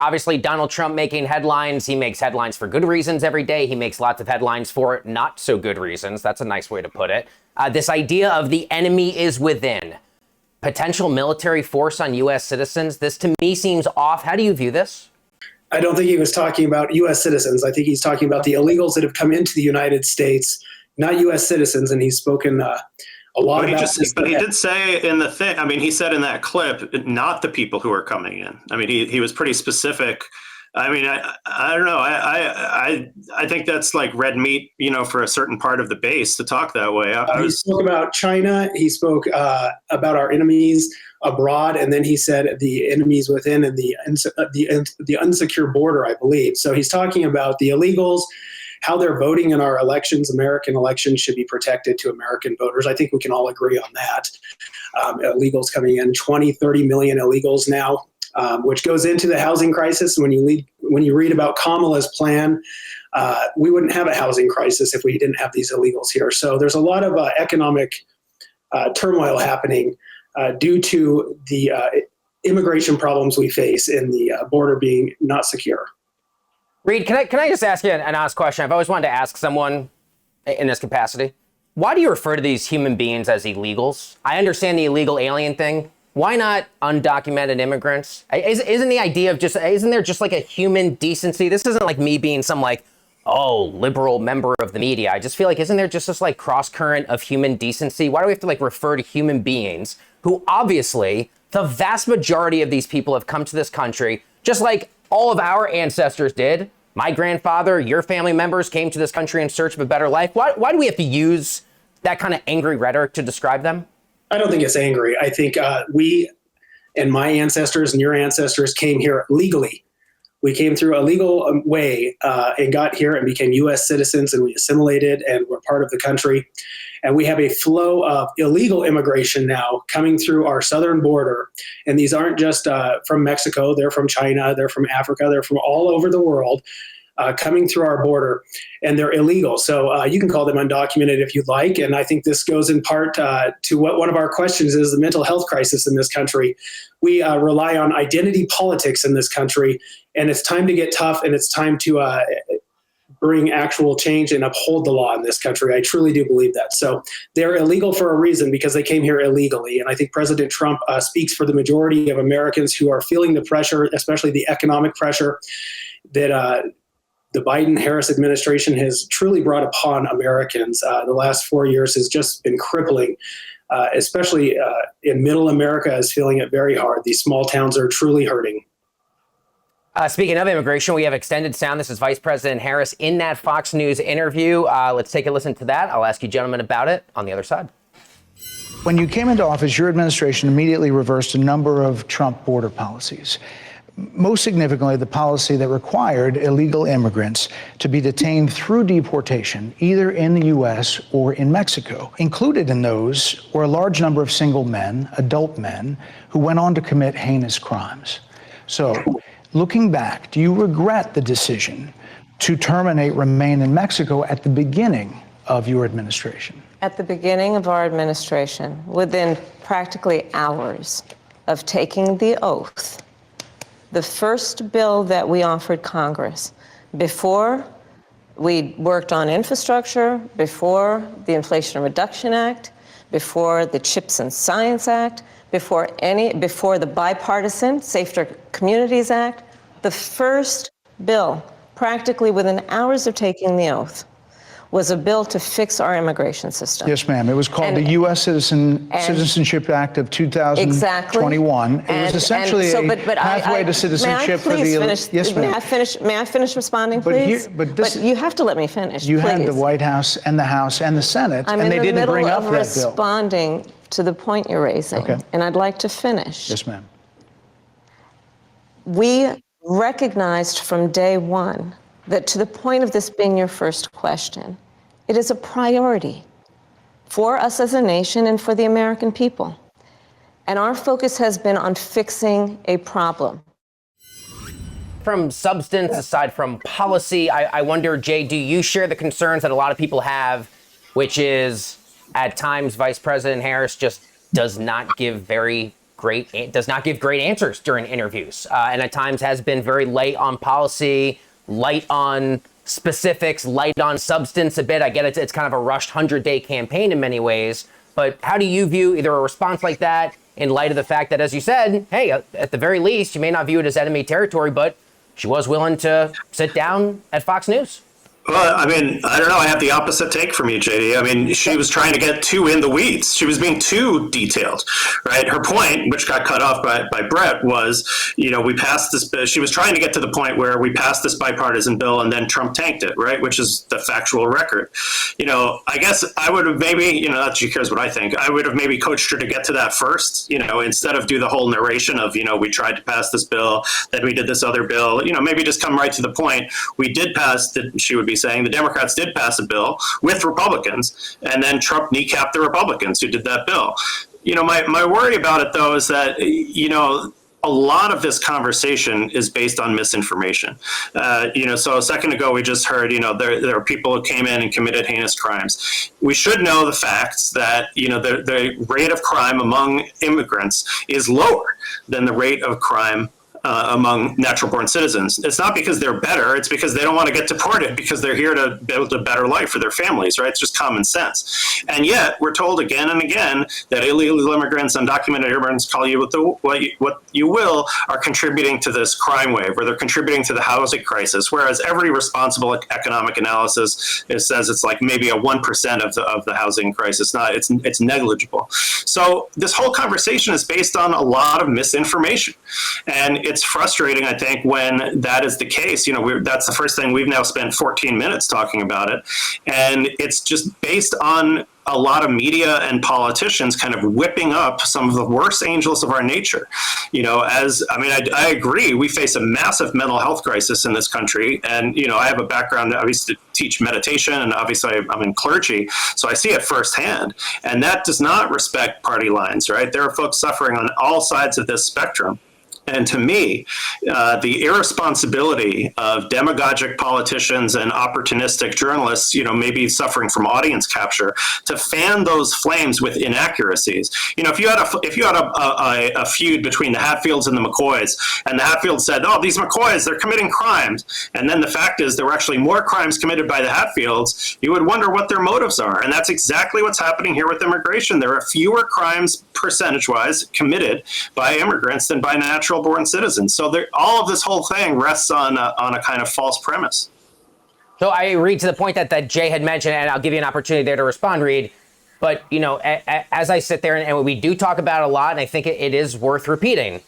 Obviously, Donald Trump making headlines. He makes headlines for good reasons every day. He makes lots of headlines for not so good reasons. That's a nice way to put it. This idea of the enemy is within. Potential military force on U.S. citizens. This to me seems off. How do you view this? I don't think he was talking about U.S. citizens. I think he's talking about the illegals that have come into the United States, not U.S. citizens. And he's spoken a lot about this. But he did say in the thing, I mean, he said in that clip, not the people who are coming in. I mean, he was pretty specific. I mean, I don't know. I think that's like red meat, for a certain part of the base to talk that way. He spoke about China. He spoke about our enemies abroad, and then he said the enemies within and the unsecure border, I believe. So he's talking about the illegals, how they're voting in our elections. American elections should be protected to American voters. I think we can all agree on that. Illegals coming in, 20, 30 million illegals now, which goes into the housing crisis. When you read about Kamala's plan, we wouldn't have a housing crisis if we didn't have these illegals here. So there's a lot of economic turmoil happening due to the immigration problems we face and the border being not secure. Reed, can I just ask you an honest question? I've always wanted to ask someone in this capacity. Why do you refer to these human beings as illegals? I understand the illegal alien thing. Why not undocumented immigrants? Isn't the idea of isn't there just like a human decency? This isn't like me being some liberal member of the media. I just feel like, isn't there just this cross current of human decency? Why do we have to refer to human beings who obviously the vast majority of these people have come to this country just like all of our ancestors did? My grandfather, your family members came to this country in search of a better life. Why do we have to use that kind of angry rhetoric to describe them? I don't think it's angry. I think we and my ancestors and your ancestors came here legally. We came through a legal way and got here and became U.S. citizens, and we assimilated and we're part of the country. And we have a flow of illegal immigration now coming through our southern border. And these aren't just from Mexico. They're from China. They're from Africa. They're from all over the world coming through our border. And they're illegal. So you can call them undocumented if you'd like. And I think this goes in part to what one of our questions is, the mental health crisis in this country. We rely on identity politics in this country. And it's time to get tough, and it's time to bring actual change and uphold the law in this country. I truly do believe that. So they're illegal for a reason, because they came here illegally. And I think President Trump speaks for the majority of Americans who are feeling the pressure, especially the economic pressure that the Biden-Harris administration has truly brought upon Americans. The last 4 years has just been crippling, especially in middle America is feeling it very hard. These small towns are truly hurting. Speaking of immigration, we have extended sound. This is Vice President Harris in that Fox News interview. Let's take a listen to that. I'll ask you gentlemen about it on the other side. When you came into office, your administration immediately reversed a number of Trump border policies. Most significantly, the policy that required illegal immigrants to be detained through deportation, either in the U.S. or in Mexico. Included in those were a large number of single men, adult men, who went on to commit heinous crimes. So, looking back, do you regret the decision to terminate Remain in Mexico at the beginning of your administration? At the beginning of our administration, within practically hours of taking the oath, the first bill that we offered Congress, before we worked on infrastructure, before the Inflation Reduction Act, before the Chips and Science Act, before the bipartisan Safer Communities Act, the first bill, practically within hours of taking the oath, was a bill to fix our immigration system. Yes, ma'am. It was called the U.S. Citizenship Act of 2021. Exactly. It was essentially a pathway to citizenship for the... Yes, ma'am. May I finish responding, please? But you have to let me finish, You please. had the White House and the House and the Senate, and they didn't bring up that bill. I'm in the middle of responding to the point you're raising, okay, and I'd like to finish. Yes, ma'am. We recognized from day one that, to the point of this being your first question, it is a priority for us as a nation and for the American people. And our focus has been on fixing a problem. From substance, aside from policy, I wonder, Jay, do you share the concerns that a lot of people have, which is at times Vice President Harris just does not give very does not give great answers during interviews, and at times has been very light on policy, light on specifics, light on substance a bit. I get it's kind of a rushed 100-day campaign in many ways, but how do you view either a response like that in light of the fact that, as you said, hey, at the very least, you may not view it as enemy territory, but she was willing to sit down at Fox News? Well, I mean, I don't know. I have the opposite take from you, JD. I mean, she was trying to get too in the weeds. She was being too detailed, right? Her point, which got cut off by Brett, was, we passed this. She was trying to get to the point where we passed this bipartisan bill and then Trump tanked it, right? Which is the factual record. I guess I would have maybe, not that she cares what I think, I would have maybe coached her to get to that first, instead of do the whole narration of, we tried to pass this bill, then we did this other bill, maybe just come right to the point. We did pass, she would be saying the Democrats did pass a bill with Republicans, and then Trump kneecapped the Republicans who did that bill. My worry about it, though, is that, a lot of this conversation is based on misinformation. So a second ago, we just heard, there are people who came in and committed heinous crimes. We should know the facts that, the rate of crime among immigrants is lower than the rate of crime among natural-born citizens. It's not because they're better, it's because they don't want to get deported because they're here to build a better life for their families, right? It's just common sense. And yet, we're told again and again that illegal immigrants, undocumented immigrants, call you what you will, are contributing to this crime wave, or they're contributing to the housing crisis, whereas every responsible economic analysis says it's like maybe a 1% of the housing crisis. It's negligible. So this whole conversation is based on a lot of misinformation. And it's frustrating, I think, when that is the case. That's the first thing. We've now spent 14 minutes talking about it. And it's just based on a lot of media and politicians kind of whipping up some of the worst angels of our nature. I agree, we face a massive mental health crisis in this country. And, I have a background, I used to teach meditation, and obviously I'm in clergy, so I see it firsthand. And that does not respect party lines, right? There are folks suffering on all sides of this spectrum. And to me, the irresponsibility of demagogic politicians and opportunistic journalists, maybe suffering from audience capture, to fan those flames with inaccuracies. If you had a feud between the Hatfields and the McCoys, and the Hatfields said, "Oh, these McCoys, they're committing crimes," and then the fact is there were actually more crimes committed by the Hatfields, you would wonder what their motives are. And that's exactly what's happening here with immigration. There are fewer crimes percentage-wise committed by immigrants than by natural-born citizens. So all of this whole thing rests on a kind of false premise. So I read to the point that Jay had mentioned, and I'll give you an opportunity there to respond, Reed. But, as I sit there and we do talk about it a lot, and I think it is worth repeating,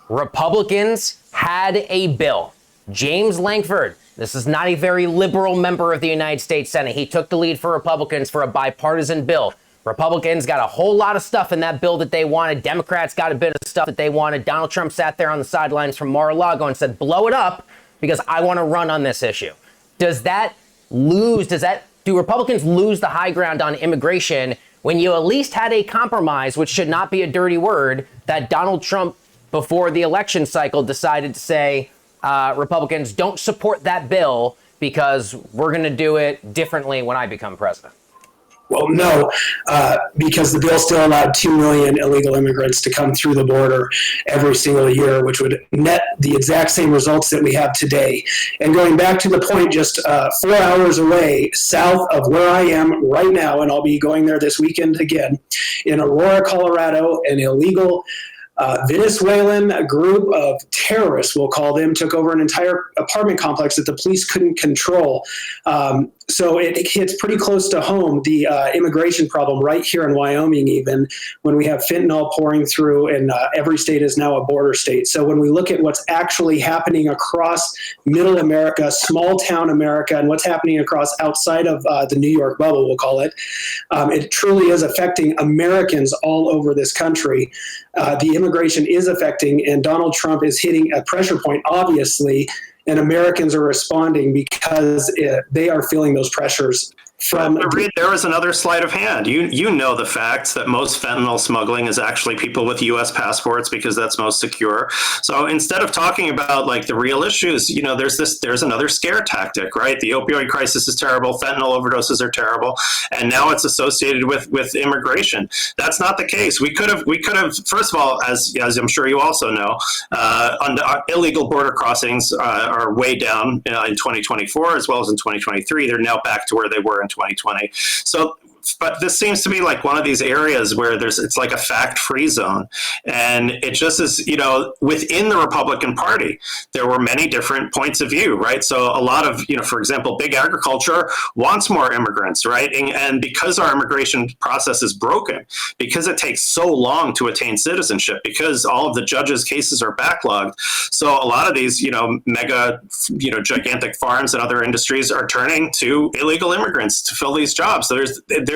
Republicans had a bill. James Lankford, this is not a very liberal member of the United States Senate. He took the lead for Republicans for a bipartisan bill. Republicans got a whole lot of stuff in that bill that they wanted. Democrats got a bit of stuff that they wanted. Donald Trump sat there on the sidelines from Mar-a-Lago and said, blow it up because I want to run on this issue. Do Republicans lose the high ground on immigration when you at least had a compromise, which should not be a dirty word, that Donald Trump, before the election cycle, decided to say, Republicans don't support that bill because we're going to do it differently when I become president? Well, no, because the bill still allowed 2 million illegal immigrants to come through the border every single year, which would net the exact same results that we have today. And going back to the point, just 4 hours away south of where I am right now, and I'll be going there this weekend again, in Aurora, Colorado, an illegal Venezuelan group of terrorists, we'll call them, took over an entire apartment complex that the police couldn't control. So it hits pretty close to home, the immigration problem right here in Wyoming, even when we have fentanyl pouring through, and every state is now a border state. So when we look at what's actually happening across middle America, small town America, and what's happening across outside of the New York bubble, we'll call it, it truly is affecting Americans all over this country. The immigration is affecting, and Donald Trump is hitting a pressure point, obviously, and Americans are responding because they are feeling those pressures. But Reed, there is another sleight of hand. You know the facts that most fentanyl smuggling is actually people with U.S. passports because that's most secure. So instead of talking about like the real issues, there's another scare tactic, right? The opioid crisis is terrible. Fentanyl overdoses are terrible, and now it's associated with immigration. That's not the case. We could have. First of all, as I'm sure you also know, illegal border crossings are way down in 2024 as well as in 2023. They're now back to where they were in 2020. So, but this seems to be like one of these areas where it's like a fact-free zone. And it just is, within the Republican Party, there were many different points of view, right? So a lot of, for example, big agriculture wants more immigrants, right? And because our immigration process is broken, because it takes so long to attain citizenship, because all of the judges' cases are backlogged, so a lot of these, mega, gigantic farms and other industries are turning to illegal immigrants to fill these jobs. So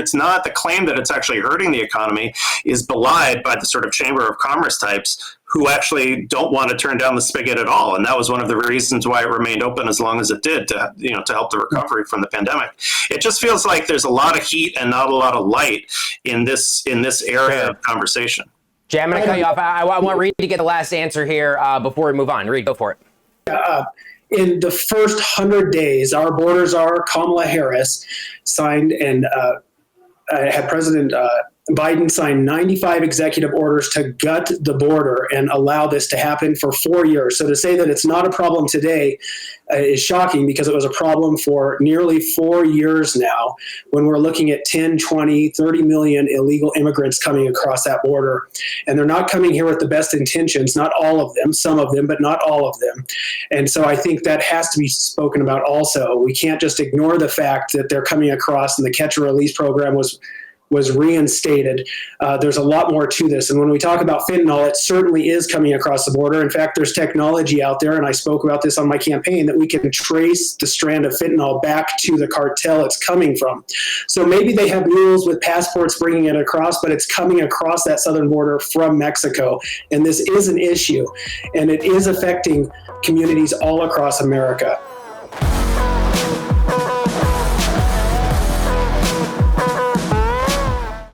it's not the claim that it's actually hurting the economy is belied by the sort of Chamber of Commerce types who actually don't want to turn down the spigot at all. And that was one of the reasons why it remained open as long as it did to help the recovery from the pandemic. It just feels like there's a lot of heat and not a lot of light in this area of conversation. Jay, I'm going to cut you off. I want Reed to get the last answer here before we move on. Reed, go for it. In the first 100 days, our border czar, Kamala Harris, signed and had President Biden signed 95 executive orders to gut the border and allow this to happen for 4 years. So to say that it's not a problem today is shocking because it was a problem for nearly 4 years now when we're looking at 10, 20, 30 million illegal immigrants coming across that border. And they're not coming here with the best intentions, not all of them, some of them, but not all of them. And so I think that has to be spoken about also. We can't just ignore the fact that they're coming across and the catch and release program was reinstated. There's a lot more to this. And when we talk about fentanyl, it certainly is coming across the border. In fact, there's technology out there, and I spoke about this on my campaign, that we can trace the strand of fentanyl back to the cartel it's coming from. So maybe they have mules with passports bringing it across, but it's coming across that southern border from Mexico. And this is an issue, and it is affecting communities all across America.